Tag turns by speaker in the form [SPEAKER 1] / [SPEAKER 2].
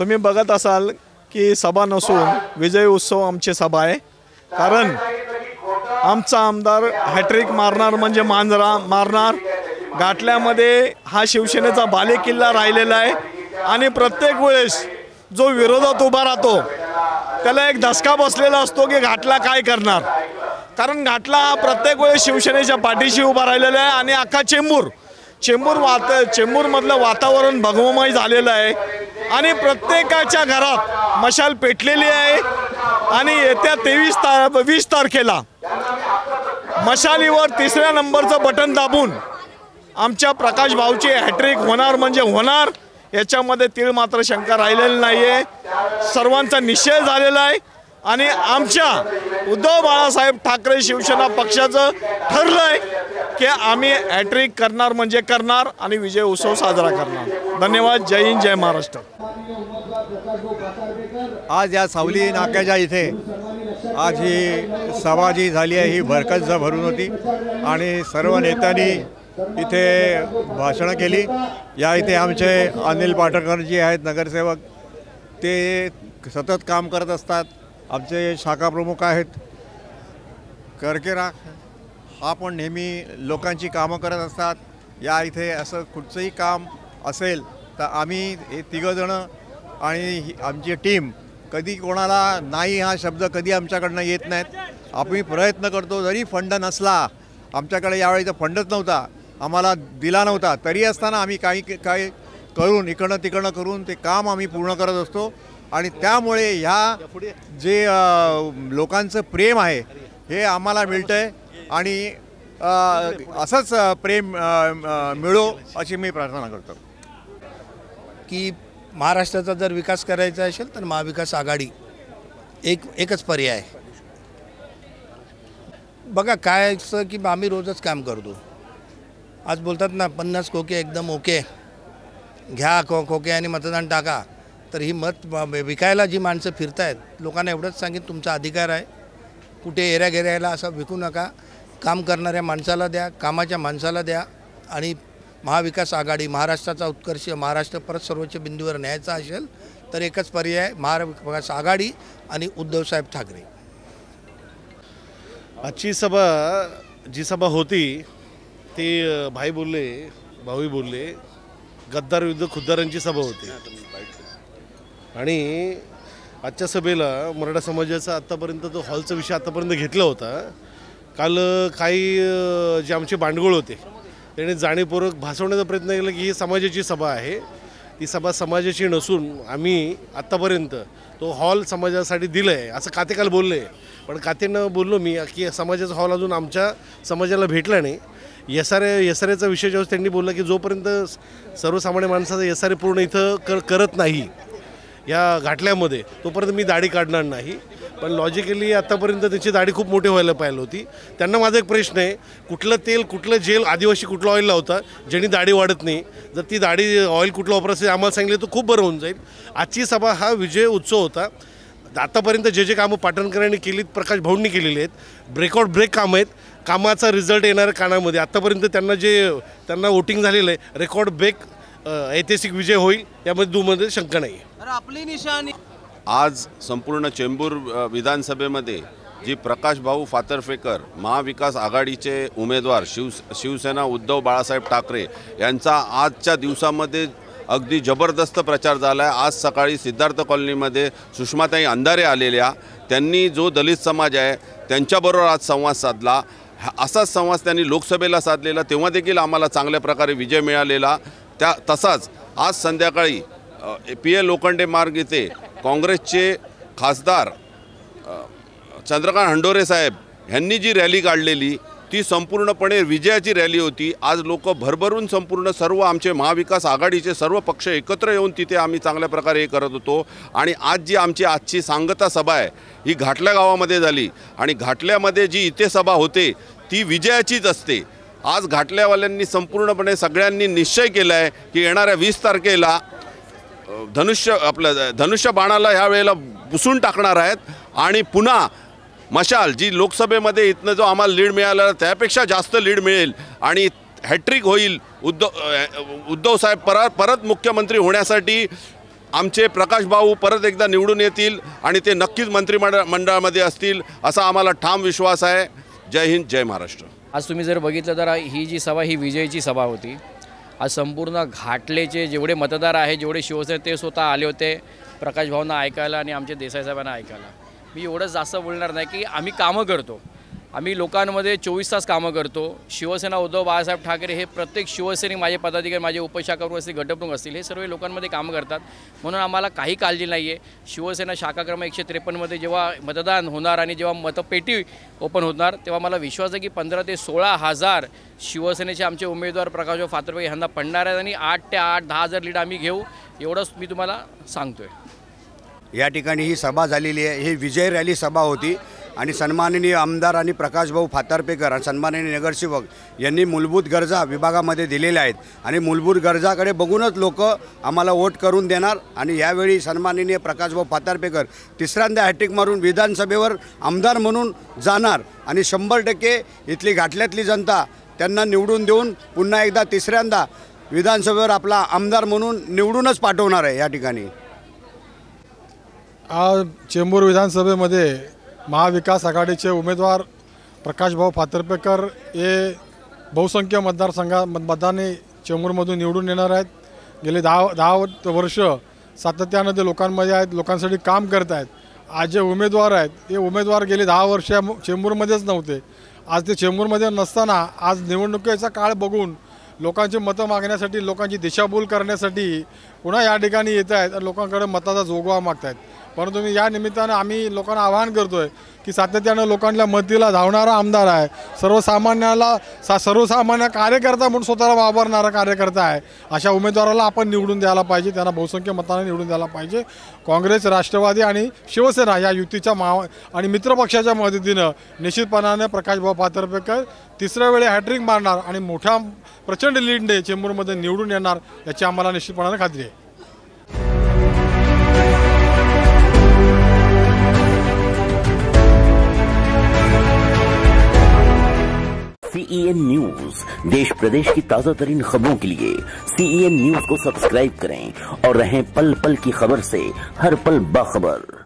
[SPEAKER 1] तुम्ही बघत असाल की सभा नसून विजय उत्सव आमची सभा आहे, कारण आमचा आमदार हॅट्रिक मारणार म्हणजे मारणार। घाटल्यामध्ये हा शिवसेनेचा बालेकिल्ला राहिलेला आहे आणि प्रत्येक वेळेस जो विरोधात उभा राहतो त्याला एक धसका बसलेला असतो की घाटला काय करणार, कारण घाटला हा प्रत्येक वेळेस शिवसेनेच्या पाठीशी उभा राहिलेला आहे आणि अख्खा चेंबूरमधलं वातावरण भगवमय झालेलं आहे आणि प्रत्येकाच्या घरात मशाल पेटलेली आहे आणि येत्या 20 तारखेला मशालीवर 3ऱ्या नंबरचं बटन दाबून आमच्या प्रकाश भाऊची हॅट्रिक होणार म्हणजे होणार, याच्यामध्ये तीळ मात्र शंका राहिलेली नाही आहे। सर्वांचा निश्चय झालेला आहे आणि आमच्या उद्धव बाळासाहेब ठाकरे शिवसेना पक्षाचं ठरलं आहे की आम्ही हॅट्रिक करणार म्हणजे करणार आणि विजय उत्सव साजरा करणार। धन्यवाद। जय हिंद, जय महाराष्ट्र।
[SPEAKER 2] आज या सावली नाक्याच्या इथे आज ही सभा जी झाली आहे ही भरकस भरून होती आणि सर्व नेत्यांनी इथे भाषणं केली। या इथे आमचे अनिल पाटकर जी आहेत नगरसेवक, ते सतत काम करत असतात। आमचे शाखा प्रमुख आहेत करकेरा, हा पण नेहमी लोकांची कामं करत असतात। या इथे असं कुठचंही काम असेल तर आम्ही हे तिघंजणं आणि आमची टीम कधी कोणाला नाही हा शब्द कधी आमच्याकडनं येत नाहीत। आम्ही प्रयत्न करतो, जरी फंड नसला, आमच्याकडे यावेळी तर फंडच नव्हता, आम्हाला दिला नव्हता, तरी असताना आम्ही काही करून इकडनं तिकडनं करून ते काम आम्ही पूर्ण करत असतो आणि त्यामुळे ह्या जे लोकांचं प्रेम आहे हे आम्हाला मिळतं आहे आणि असंच प्रेम मिळो अशी मी प्रार्थना करतो
[SPEAKER 3] की महाराष्ट्राचा जर विकास करायचा असेल तर महाविकास आघाडी एकच पर्याय आहे। बघा काय असं की आम्ही रोजच काम करतो। आज बोलतात ना 50 खोके एकदम ओके, घ्या खोके आणि मतदान टाका, तर ही मत विकायला जी माणसं फिरतायत लोकांना एवढंच सांगेन तुमचा अधिकार आहे, कुठे एऱ्या गेऱ्याला असं विकू नका, काम करणाऱ्या माणसाला द्या, कामाच्या माणसाला द्या आणि महाविकास आघाडी महाराष्ट्राचा उत्कर्ष महाराष्ट्र परत सर्वोच्च बिंदूवर न्यायचा असेल तर एकच पर्याय महाविकास आघाडी आणि उद्धवसाहेब ठाकरे।
[SPEAKER 4] आजची जी सभा होती ती भाऊही बोलले गद्दार विरुद्ध खुद्दारांची सभा होती आणि आजच्या सभेला मराठा समाजाचा आत्तापर्यंत जो हॉलचा विषय आत्तापर्यंत घेतला होता। काल काही जे आमचे बांडगुळ होते त्यांनी जाणीवपूर्वक भासवण्याचा प्रयत्न केला की ही समाजाची सभा आहे, ती सभा समाजाची नसून आम्ही आत्तापर्यंत तो हॉल समाजासाठी दिलं आहे असं काते काल बोलले, पण कातेनं बोललो मी की समाजाचा हॉल अजून आमच्या समाजाला भेटला नाही। एसआरएचा विषय जेव्हा त्यांनी बोलला की जोपर्यंत सर्वसामान्य माणसाचा एसआरए पूर्ण इथं करत नाही या घाटल्यामध्ये तोपर्यंत मी दाढी काढणार नाही, पण लॉजिकली आत्तापर्यंत त्याची दाढी खूप मोठी व्हायला पाहिजे होती। त्यांना माझा एक प्रश्न आहे, कुठलं तेल कुठलं जेल आदिवासी कुठलं ऑइल लावता ज्यांनी दाढी वाढत नाही, जर ती दाढी ऑइल कुठलं वापरायचं आम्हाला सांगितलं तर खूप बरं होऊन जाईल। आजची सभा हा विजय उत्सव होता। आतापर्यंत जे कामं पाटणकरांनी केलीत प्रकाश भाऊंनी केलेली आहेत, ब्रेक कामं आहेत, कामाचा रिझल्ट येणाऱ्या कानामध्ये आत्तापर्यंत त्यांना वोटिंग झालेलं आहे, रेकॉर्ड ब्रेक ऐतिहासिक विजय होईल यामध्ये दुमध्ये शंका नाही।
[SPEAKER 5] आपली निशाणी
[SPEAKER 6] आज संपूर्ण चेंबूर विधानसभेमध्ये जी प्रकाश भाऊ फातर्फेकर महाविकास आघाडीचे उमेदवार शिवसेना उद्धव बाळासाहेब ठाकरे यांचा आजच्या दिवसामध्ये अगदी जबरदस्त प्रचार झाला आहे। आज सकाळी सिद्धार्थ कॉलनीमध्ये सुषमाताई अंधारे आलेल्या, त्यांनी जो दलित समाज आहे त्यांच्याबरोबर आज संवाद साधला। असाच संवाद त्यांनी लोकसभेला साधलेला, तेव्हा देखील आम्हाला चांगल्या प्रकारे विजय मिळालेला। तसाच आज संध्याकाळी PA लोखंडे मार्ग येथे काँग्रेसचे खासदार चंद्रकांत हंडोरे साहेब यांनी जी रॅली काढलेली ती संपूर्णपणे विजयाची रॅली होती। आज लोक भरभरून संपूर्ण सर्व आमचे महाविकास आघाडीचे सर्व पक्ष एकत्र येऊन तिथे आम्ही चांगल्या प्रकारे हे करत होतो आणि आज जी आजची सांगता सभा आहे ही घाटल्या गावामध्ये झाली आणि घाटल्यामध्ये जी इथे सभा होते ती विजयाचीच असते। आज घाटल्यावाल्यांनी संपूर्णपणे सगळ्यांनी निश्चय केला आहे की येणाऱ्या 20 तारखेला धनुष्य बाणाला ह्या वेळेला पुसून टाकणार आहेत आणि पुन्हा मशाल जी लोकसभेमध्ये इथनं जो आम्हाला लीड मिळाला त्यापेक्षा जास्त लीड मिळेल आणि हॅट्रिक होईल। उद्धव साहेब परत मुख्यमंत्री होण्यासाठी आमचे प्रकाश भाऊ परत एकदा निवडून येतील आणि ते नक्कीच मंत्रिमंडळामध्ये असतील असा आम्हाला ठाम विश्वास आहे. जय हिंद, जय महाराष्ट्र.
[SPEAKER 5] आज तुम्ही जर बघितलं तर ही जी सभा ही विजयची सभा होती. आज संपूर्ण घाटलेचे जेवढे मतदार आहेत, जेवढे शिवसेना ते स्वतः आले होते प्रकाश भाऊंना ऐकायला आणि आमचे देसाई साहेबांना ऐकायला. मी एवढंच जास्त बोलणार नाही की आम्ही कामं करतो, आम्ही लोकांमध्ये 24 तास कामं करतो. शिवसेना उद्धव बाळासाहेब ठाकरे हे प्रत्येक शिवसैनिक, माझे पदाधिकारी, माझे उपशाखाप्रमुख असतील, गटप्रमुख असतील, हे सर्व लोकांमध्ये कामं करतात. म्हणून आम्हाला काही काळजी नाही आहे. शिवसेना शाखा क्रमांक 153मध्ये जेव्हा मतदान होणार आणि जेव्हा मतपेटी ओपन होणार तेव्हा मला विश्वास आहे की 15,000 ते 16,000 शिवसेनेचे आमचे उमेदवार प्रकाशभाऊ फातर्फे यांना पडणार आहेत आणि 8,000 ते 10,000 लीड आम्ही घेऊ, एवढंच मी तुम्हाला सांगतोय.
[SPEAKER 7] या ठिकाणी ही सभा झालेली आहे. ही विजय रॅली सभा होती आणि सन्माननीय आमदार आणि प्रकाशभाऊ फातर्पेकर आणि सन्माननीय नगरसेवक यांनी मूलभूत गरजा विभागामध्ये दिलेल्या आहेत आणि मूलभूत गरजाकडे बघूनच लोक आम्हाला वोट करून देणार. आणि यावेळी सन्माननीय प्रकाशभाऊ फातर्पेकर तिसऱ्यांदा हॅट्रिक मारून विधानसभेवर आमदार म्हणून जाणार आणि 100% इथली घाटल्यातली जनता त्यांना निवडून देऊन पुन्हा एकदा तिसऱ्यांदा विधानसभेवर आपला आमदार म्हणून निवडूनच पाठवणार आहे. या ठिकाणी
[SPEAKER 8] आज चेंबूर विधानसभेमध्ये महाविकास आघाडीचे उमेदवार प्रकाशभाऊ फातर्पेकर हे बहुसंख्य मतदारांनी चेंबूरमधून निवडून येणार आहेत. गेले 10 वर्ष सातत्यानं ते लोकांमध्ये आहेत, लोकांसाठी काम करत आहेत. आज जे उमेदवार आहेत ते उमेदवार गेले 10 वर्ष चेंबूरमध्येच नव्हते. आज ते चेंबूरमध्ये नसताना आज निवडणुकीचा काळ बघून लोकांची मतं मागण्यासाठी, लोकांची दिशाभूल करण्यासाठी पुन्हा या ठिकाणी येत आहेत आणि लोकांकडे मताचा जोगवा मागत आहेत. परंतु मी या निमित्तानं आम्ही लोकांना आवाहन करतो आहे की सातत्यानं लोकांच्या मतीला धावणारा आमदार आहे, सर्वसामान्य कार्यकर्ता म्हणून स्वतःला वापरणारा कार्यकर्ता आहे. अशा उमेदवाराला आपण निवडून द्यायला पाहिजे, त्यांना बहुसंख्य मताने निवडून द्यायला पाहिजे. काँग्रेस, राष्ट्रवादी आणि शिवसेना या युतीच्या आणि मित्रपक्षाच्या मदतीनं निश्चितपणाने प्रकाशभाऊ फातर्पेकर तिसऱ्या वेळी हॅट्रिक मारणार आणि मोठ्या प्रचंड लीडने चेंबूरमध्ये निवडून येणार याची आम्हाला निश्चितपणाने खात्री आहे.
[SPEAKER 9] CEN न्यूज, देश प्रदेश की ताजा तरीन खबरों के लिए CEN न्यूज को सब्सक्राइब करें और रहें पल पल की खबर से हर पल बाखबर.